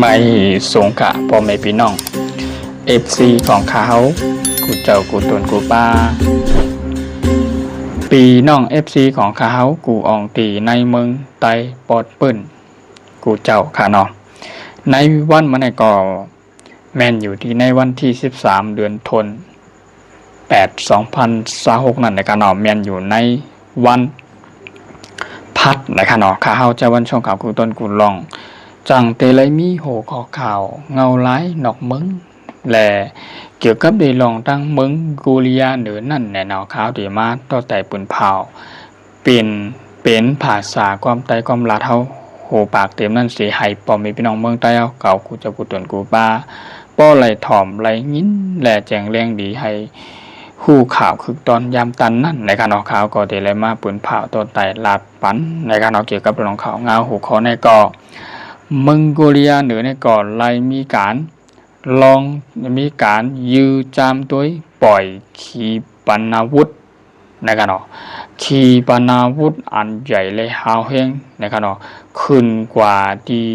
ไม่สงกะพ่อแม่พี่น้องFCของเขากูเจ้ากูตนกูป้าปีน้อง FCของเขากูอองตีในเมืองไตปอดปื้นกูเจ้าค่ะเนาะในวันมันก็แม่นอยู่ที่ในวันที่13เดือนธันวาคม2026นั่นนะคะเนาะแม่นอยู่ในวันพัดนะคะเนาะข้าเฮาจะวันช่องข่าวกูต้นกูลองจังเตเลยมีโหขอข่าวเงาไล่นอกมึงและเกี่ยวกับได้ลองตั้งมึงกูเลียหรือนั่นแน่นอนข่าวดีมาต่อแต่ปืนเผาเป็นภาษาความไตความลาเฮาโหปากเต็มนั่นสิให้ปอมมีพี่น้องเมืองใต้เอาเก่ากูจะกูตนกูป้าป้อไหลถ่อมไหลงิ้นและแจงแรงดีให้คู่ข่าวคือตอนยามตันนั่นในการออกข่าวก็ได้เลยมาปืนเผาต้นไตลาดปันในการออกเกี่ยวกับเรื่องข่าวเงาหูคอในก่อมองโกเลียเหนือในก่อนไล่มีการลองมีการยื้อจามตัวปล่อยขีปนาวุธนะครับเนาะขีปนาวุธอันใหญ่เลยหาวเฮงนะครับเนาะขึ้นกว่าที่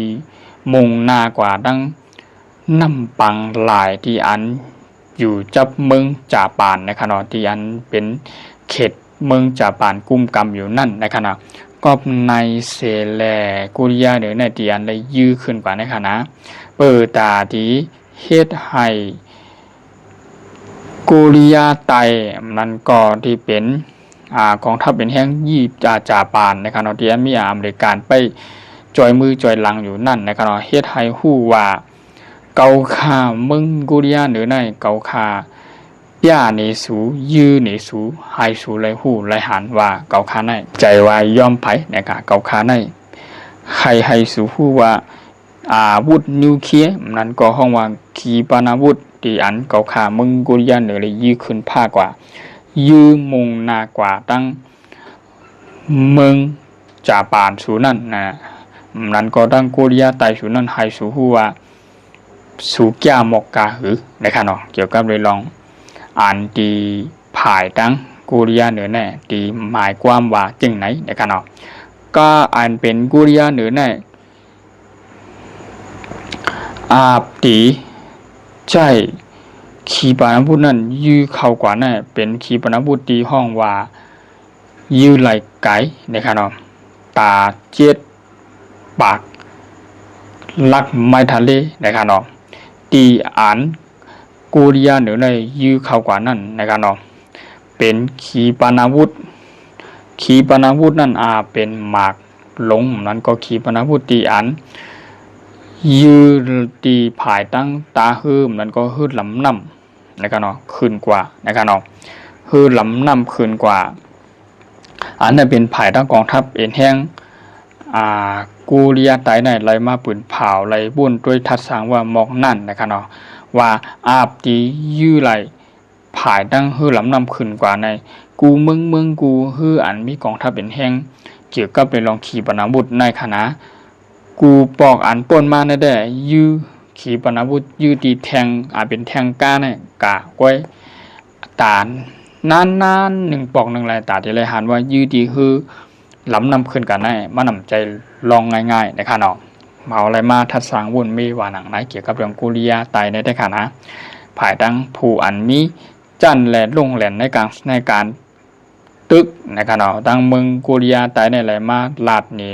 มุงหน้ากว่าดังน้ำปังหลายที่อันอยู่จับเมืองจ่าปานนะครับเนาะที่อันเป็นเขตเมืองจ่าปานกุมกำอยู่นั่นนะครับเนาะก็ในเซแลกุริยาหรือในเตียนเลยยื้อขึ้นกว่าในคณะเปิดตาที่เฮ็ดให้กุริยาไตนั้นก็ที่เป็นกองทัพเป็นแห้งยีบจ่าปานในคณะที่มีอเมริกันไปจอยมือจอยหลังอยู่นั่นในคณะเฮ็ดให้ฮู้ว่าเกาคามึงกุริยาหรือในเกาคาย่าเนสูยื้อเนสูไฮสูไรหูไรหันว่าเกาคาในใจว่ายอมไผ่นะครับเกาคาในใครไฮสูหูว่าอาวุธนิวเคลียร์นั้นก็ห้องว่าขีปนาวุธที่อันเกาคามึงกุริยาเหนือเลยยื้อขึ้นผ้ากว่ายื้อมุงนากว่าตั้งเมืองจ่าปานสูนั่นนะนั้นก็ตั้งกุริยาไตสูนั่นไฮสูหูว่าสูแก้มอกกาหือนะครับเนาะเกี่ยวกับเรื่องลองอันที่ผายตั้งกุริยาเหนือแน่ที่หมายความว่าจึงไหนนะครับเนาะก็อันเป็นกุริยาเหนือแน่อาบตีใช่ขีปนาวุธนั่นยื้อเข้ากว่าแน่เป็นขีปนาวุธที่ห้องว่ายื้อไหลไก่นะครับเนาะตาเจ็ดปากลักไม้ทะเลนะครับเนาะตีอันกุริยาเหนือในยื้อเข้ากว่านั่นนะครับเนาะเป็นขีปนาวุธนั่นเป็นหมากหลงนั้นก็ขีปนาวุธตีอันยื้อตีผายตั้งตาหื้มนั้นก็หื้อลำน้ำนะครับเนาะขึ้นกว่านะครับเนาะหื้อลำน้ำขึ้นกว่าอันนั้นเป็นผายตั้งกองทัพเอ็นแห้งกุริยาไตในไหลมาปืนเผาไหลบุ่นด้วยทัดสางว่ามอกนั่นนะครับเนาะว่าอาบตียื้อไหลผายตั้งหื้อลำน้ำขึ้นกว่าในกูเมืองกูหื้ออันมีกองทัพเป็นแห้งเกี่ยวกับเป็นรองขีปนาวุธในคณะกูปอกอันป่นมาในได้ยื้อขีปนาวุธยื้อตีแทงเป็นแทงก้าเนี่ยกะก้อยตานานหนึ่งปอกหนึ่งลายตาที่ไรหันว่ายื้อตีหื้อลำน้ำขึ้นกันได้มานำใจลองง่ายๆนะคะเนาะเอาอะไรมาทัดสางวุ่นมีว่าหนังไหนเกี่ยวกับเรื่องกุริยาไตในได้ค่ะนะภายตั้งผู้อันมีจันแหลลงแหลนในการตึกนะคะเนาะตั้งเมืองกุริยาไตในอะไรมาลาดนี่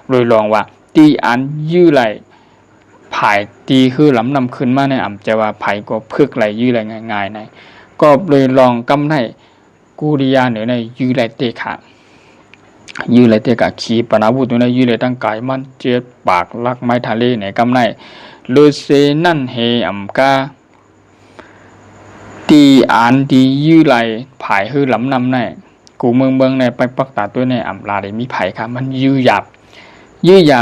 โดยลองว่าตีอันยื้อไหลภายตีคือลำนำขึ้นมาในอ่ำจะว่าไผ่ก็พึกไหลยื้อไหลง่ายๆในก็เลยลองกำในกุริยาเหนือในยื้อไหลเตะขายื้อไหลเตะกะขีปนาวุธในยื้อไหลตั้งกายมันเจ็บปากลักไม้ทะเลในกำในโดยเซนั่นเฮอ่ำกาตีอันตียื้อไหลผายคือลำนำในกูเมืองในไปปักตาตัวในอ่ำลาได้มีไผ่ค่ะมันยื้อหยาบ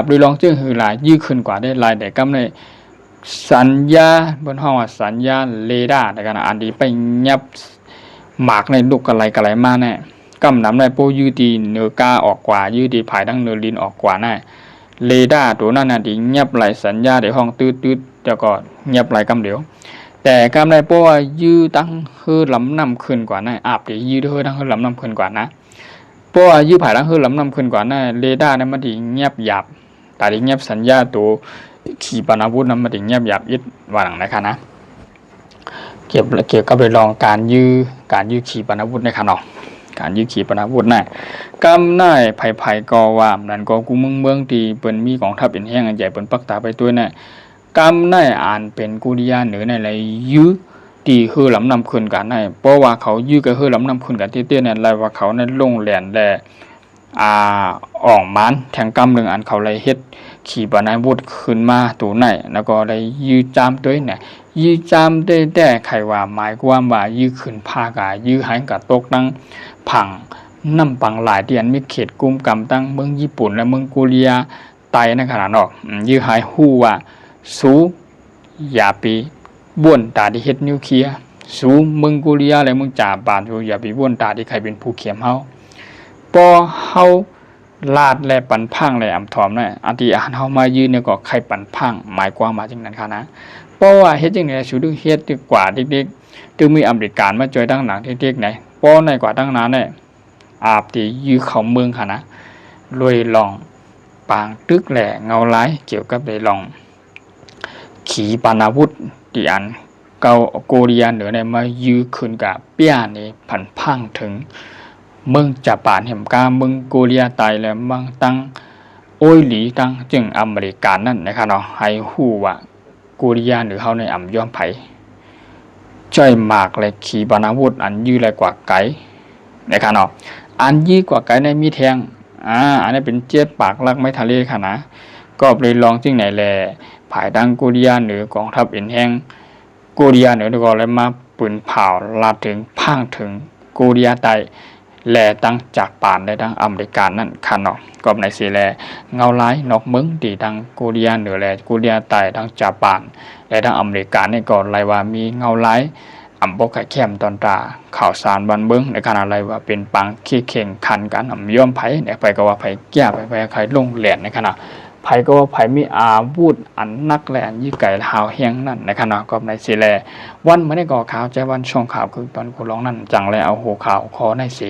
โดยลองเจื้อหือลายยื้อขึ้นกว่าได้ลายแต่กำในสัญญาบนห้องว่าสัญญาเรดาร์ในการอันดีไปยับหมากในลูกอะไรมาแน่กำนำในโปยื้อตีเนื้อกาออกกว่ายื้อตีผายดังเนื้อลินออกกว่าแน่เรดาร์ตัวนั้นดียับไหลสัญญาในห้องตืดจะก็ยับไหลกำเดียวแต่กำในโปว่ายื้อตั้งคือลำนำขึ้นกว่าแน่อาบดียื้อเธอตั้งคือลำนำขึ้นกว่านะเพราะว่ายื้อผายตั้งคือลำนำขึ้นกว่าแน่เรดาร์นั้นมันดีเงียบหยาบแต่ดีเงียบสัญญาตัว ขีปนาวุธนั้นมาถึงเงียบหยาบยิดว่าหลังนะคะนะเกี่ยวกับเรื่องลองการยื้อขีปนาวุธในขนมการยื้อขีปนาวุธน่ะกำน่ายไผ่ก็ว่านั่นก็กูเมืองที่เปิ้นมีกองทัพเป็นแห้งอันใหญ่เปิ้นปักตาไปตัวน่ะกำน่ายอ่านเป็นกุริยาเหนือในไรยื้อตีคือลำนำคืนกันให้เพราะว่าเขายื้อก็คือลำนำคืนกันเตี้ยๆเนี่ยไรว่าเขาในลงแหลนแลอ่องมันแทงกำหนึ่งอันเขาเลยเฮ็ดขี่ปนาวุธขึ้นมาตัวไหนแล้วก็เลยยื้อจามตัวเนี่ยยื้อจามได้แต่ใครว่าหมายความว่ายื้อขึ้นภาคยื้อหายกับตกตั้งผังน้ำปังหลายที่อันมีเขตกุมกำตั้งเมืองญี่ปุ่นและเมืองโคเรียไต้ในขนาดออกยื้อหายหู้ว่าสูอย่าไปบ้วนตาที่เฮ็ดนิวเคลียร์สูเมืองโคเรียและเมืองจ่าบานสูอย่าไปบ้วนตาที่ใครเป็นผู้เขียมเฮาพอเฮาลาดและปันพังและอำถอมนะอันที่เฮามายืนเนี่ยก็ใครปันพังหมายความมาจังนั้นค่ะนะเพราะว่าเฮ็ดจังได๋สูดึงเฮ็ดดีกว่าเด็กๆถึงมีอเมริกันมาจ่อยตั้งหลังเด็กๆไหนป้อในกว่าตั้งนานเนี่ยอาบที่ยื้อเขาเมืองค่ะนะรวยลองปางตึกแหล่เงาร้ายเกี่ยวกับเลยลองขีปนาวุธที่อันเกาโกเรียเหนือในมายื้อขึ้นกับเปี้ยนี่ผันพังถึงเมืองญี่ปุ่นแห่งกาเมืองโกเรียใต้และเมืองตั้งโอ้ยหลีตั้งจึงอเมริกันนั่นนะครับเนาะให้ฮู้ว่าโกเรียหรือเฮาในอ่ำย้อมไผจ้อยมากและขีปนาวุธอันยื้อแรงกว่าไกนะครับเนาะอันยื้อกว่าไกในมีแทงอันนี้เป็นเจ็ดปากลักไม้ทะเลค่ะนะก็เลยลองจึงไหนแลภายดังโกเรียเหนือกองทัพเอ็นแห้งโกเรียเหนือก็เลยมาปืนเผาลาดถึงพังถึงโกเรียใต้แลตั้งจากป่านได้ดังอเมริกันนั่นค่ะเนาะก็ในสีแลเงาร้ายนอกเมืองตีดังโกเรียเหนือแลโกเรียใต้ดังจากป่านและดังอเมริกันนี่ก็ไรว่ามีเงาร้ายอำบกไข่แคมตอนตาข่าวสารบันเบิ้งในขณะอะไรว่าเป็นปังขี้เข่งคันกันย่อมไผ่เนี่ยไปก็ว่าไผ่แก้ไปใครลงแหลนในขณะไผ่ก็ว่าไผ่มีอาวุธอันนักแหลนยี่ไก่หาวเฮียงนั่นในขณะก็ในสีแลวันไม่ได้ก่อข่าวใจวันช่องข่าวคือตอนกูร้องนั่นจังเลยเอาหัวข่าวคอในเส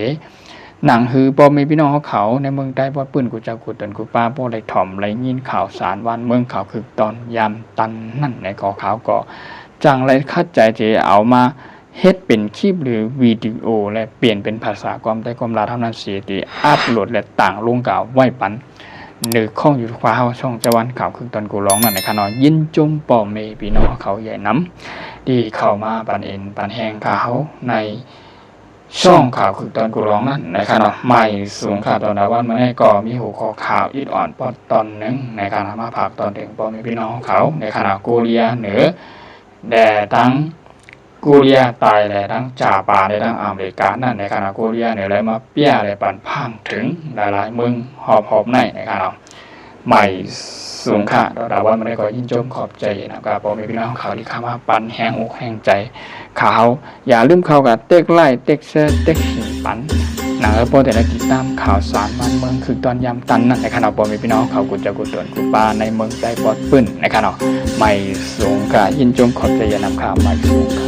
หนังฮือปอมีพี่น้องเขาในเมืองใต้ปอดปืนกูจะกูตนกูป้าปอไรถ่อมไรยินข่าวสารวันเมืองข่าวคือตอนยามตันนั่นในก่อข่าวก็จังไรคัดใจที่เอามาเฮ็ดเป็นคลิปหรือวิดีโอและเปลี่ยนเป็นภาษาความได้ความลาเท่านั้นเสียที่อัปโหลดและต่างลงกล่าวไหวปันหรือข้องอยู่ขวาเฮาช่องจวันข่าวคือตอนกูร้องนั่นในขณะยินจมปอเมพี่น้องเขาใหญ่น้ำที่เข้ามาปันเอ็นปันแหงข่าวในช่องข่าวคือตอนกูร้องนั่นในขณะใหม่สูงข่าวตอนดาวันมาให้ก็มีหัวข้อข่าวอิดอ่อนปอดตอนหนึ่งในขณะมาผักตอนถึงปอเมพี่น้องเขาในขณะโกเรียเหนือแด่ตั้งโกเรียใต้และทั้งจ่าป่าในทั้งอเมริกานั่นในขณะโกเรียเนี่ยเลยมาเปี้ยเลยปั่นพังถึงหลายๆเมืองหอบในขณะใหม่สูงค่ะดาวันมันได้ก็ยินจมขอบใจนะครับผมมีพี่น้องเขาที่เข้ามาปั่นแห้งอกแห้งใจเขาอย่าลืมเข้ากับเต็กไล่เต็กเซเต็กหินปั่นหนังโปรแต่ละติดตามข่าวสารมันเมืองคือตอนยามตันนั่นในขณะผมมีพี่น้องเขากุจะกุดวนกุปาในเมืองใจปอดปื้นในขณะใหม่สูงค่ะยินจมขอบใจอย่านำข่าวใหม่สูง